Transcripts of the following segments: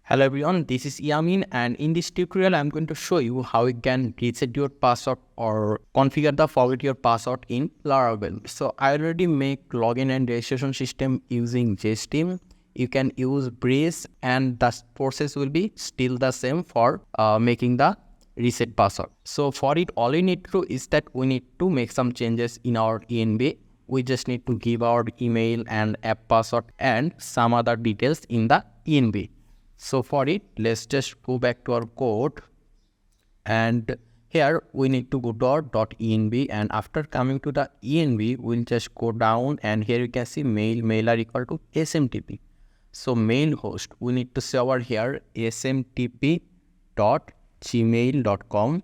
Hello everyone, this is Yamin, and in this tutorial I'm going to show you how you can reset your password or configure the forget your password in Laravel. So I already make login and registration system using JSteam. You can use Breeze and the process will be still the same for making the reset password. So for it, all you need to do is that we need to make some changes in our ENB. We just need to give our email and app password and some other details in the ENB. So for it, let's just go back to our code, and here we need to go to our .env, and after coming to the env, we'll just go down, and here you can see mail are equal to SMTP. So mail host, we need to say over here smtp.gmail.com,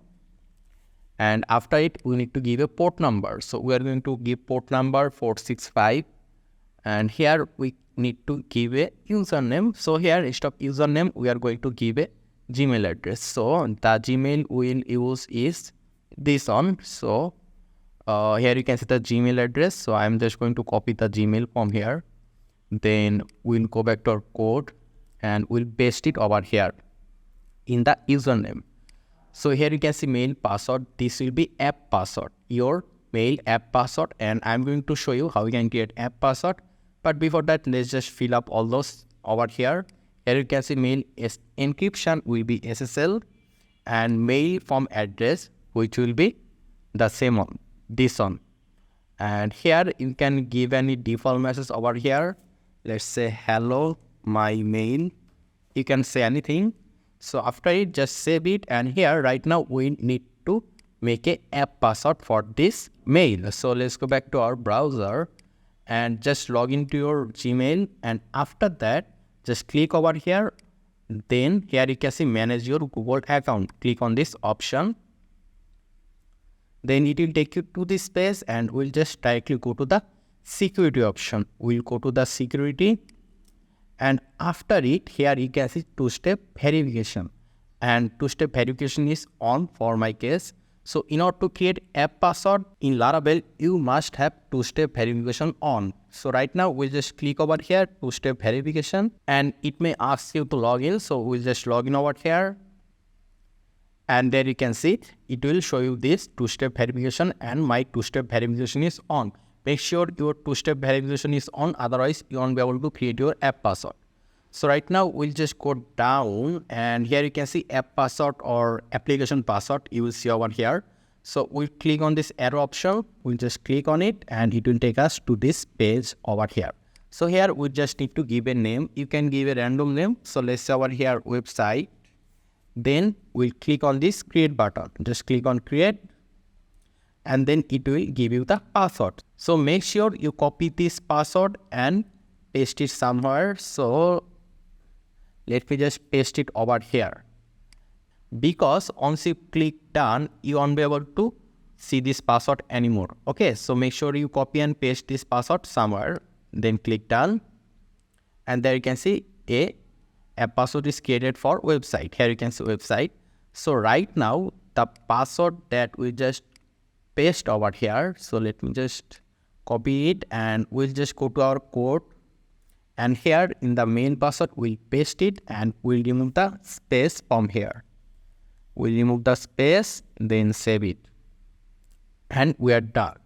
and after it, we need to give a port number. So we are going to give port number 465. And here we need to give a username. So here instead of username, we are going to give a Gmail address. So the Gmail we'll use is this one. So here you can see the Gmail address. So I'm just going to copy the Gmail from here. Then we'll go back to our code and we'll paste it over here in the username. So here you can see mail password. This will be app password, your mail app password. And I'm going to show you how you can create app password. But before that, let's just fill up all those over here. Here you can see mail encryption will be SSL, and mail from address, which will be the same one, this one. And here you can give any default message over here. Let's say hello, my mail. You can say anything. So after it, just save it. And here right now we need to make a app password for this mail. So let's go back to our browser and just log into your Gmail, and after that just click over here. Then here you can see manage your Google account. Click on this option. Then it will take you to this page, and we'll just directly go to the security option. We'll go to the security, and after it, here you can see two-step verification, and two-step verification is on for my case. So in order to create app password in Laravel, you must have two-step verification on. So right now we'll just click over here, two-step verification, and it may ask you to log in. So we'll just log in over here, and there you can see it will show you this two-step verification, and my two-step verification is on. Make sure your two-step verification is on, otherwise you won't be able to create your app password. So right now we'll just go down, and here you can see app password or application password. You will see over here. So we'll click on this arrow option. We'll just click on it, and it will take us to this page over here. So here we just need to give a name. You can give a random name. So let's say over here website. Then we'll click on this create button. Just click on create, and then it will give you the password. So make sure you copy this password and paste it somewhere. So let me just paste it over here, because once you click done, you won't be able to see this password anymore. Okay, so make sure you copy and paste this password somewhere, then click done, and there you can see a password is created for website. Here you can see website. So right now the password that we just paste over here, so let me just copy it, and we'll just go to our code. And here in the main password, we'll paste it, and we'll remove the space from here. We'll remove the space, then save it. And we are done.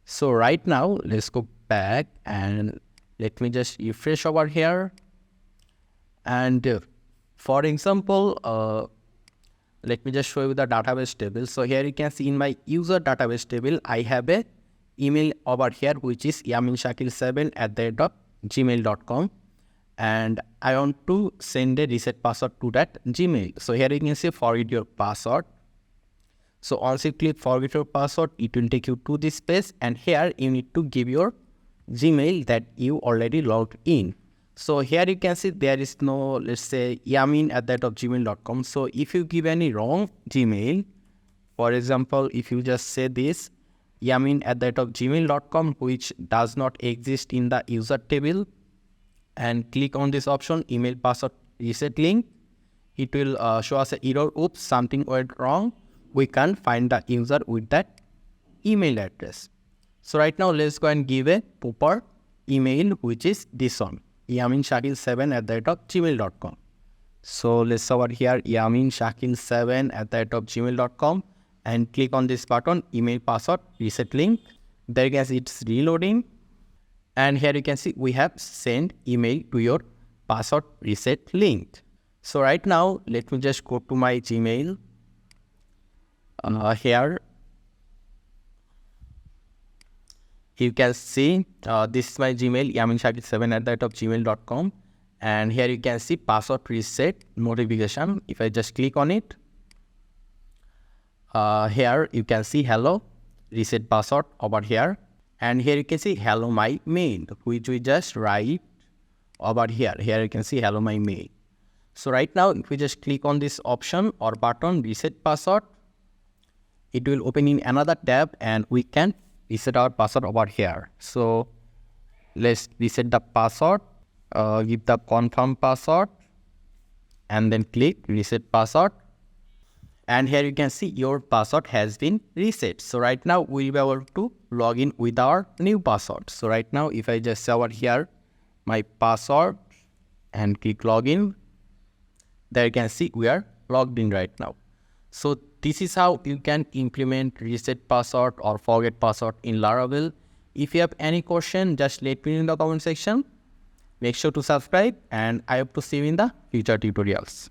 So right now, let's go back, and let me just refresh over here. And for example, let me just show you the database table. So here you can see in my user database table, I have a email over here, which is yaminshakil7@gmail.com, and I want to send a reset password to that Gmail. So here you can see forget your password. So once you click forget your password, it will take you to this page, and here you need to give your Gmail that you already logged in. So here you can see there is no, let's say, yamin@gmail.com. So if you give any wrong Gmail, for example, if you just say this yamin@gmail.com, which does not exist in the user table, and click on this option, email password reset link, it will show us an error. Oops, something went wrong. We can't find the user with that email address. So right now let's go and give a proper email, which is this one, yaminshakil7@gmail.com. So let's over here yaminshakil7@gmail.com and click on this button, email password reset link. There you can see it's reloading, and here you can see we have sent email to your password reset link. So right now let me just go to my Gmail. Here you can see this is my Gmail, yaminshakil7@gmail.com, and here you can see password reset notification. If I just click on it, here you can see hello reset password over here, and here you can see hello my mail, which we just write over here. Here you can see hello my mail. So right now if we just click on this option or button reset password, it will open in another tab and we can reset our password over here. So let's reset the password, give the confirm password, and then click reset password. And here you can see your password has been reset. So right now we'll be able to log in with our new password. So right now if I just say over here my password and click login, there you can see we are logged in right now. So this is how you can implement reset password or forget password in Laravel. If you have any question, just let me know in the comment section. Make sure to subscribe, and I hope to see you in the future tutorials.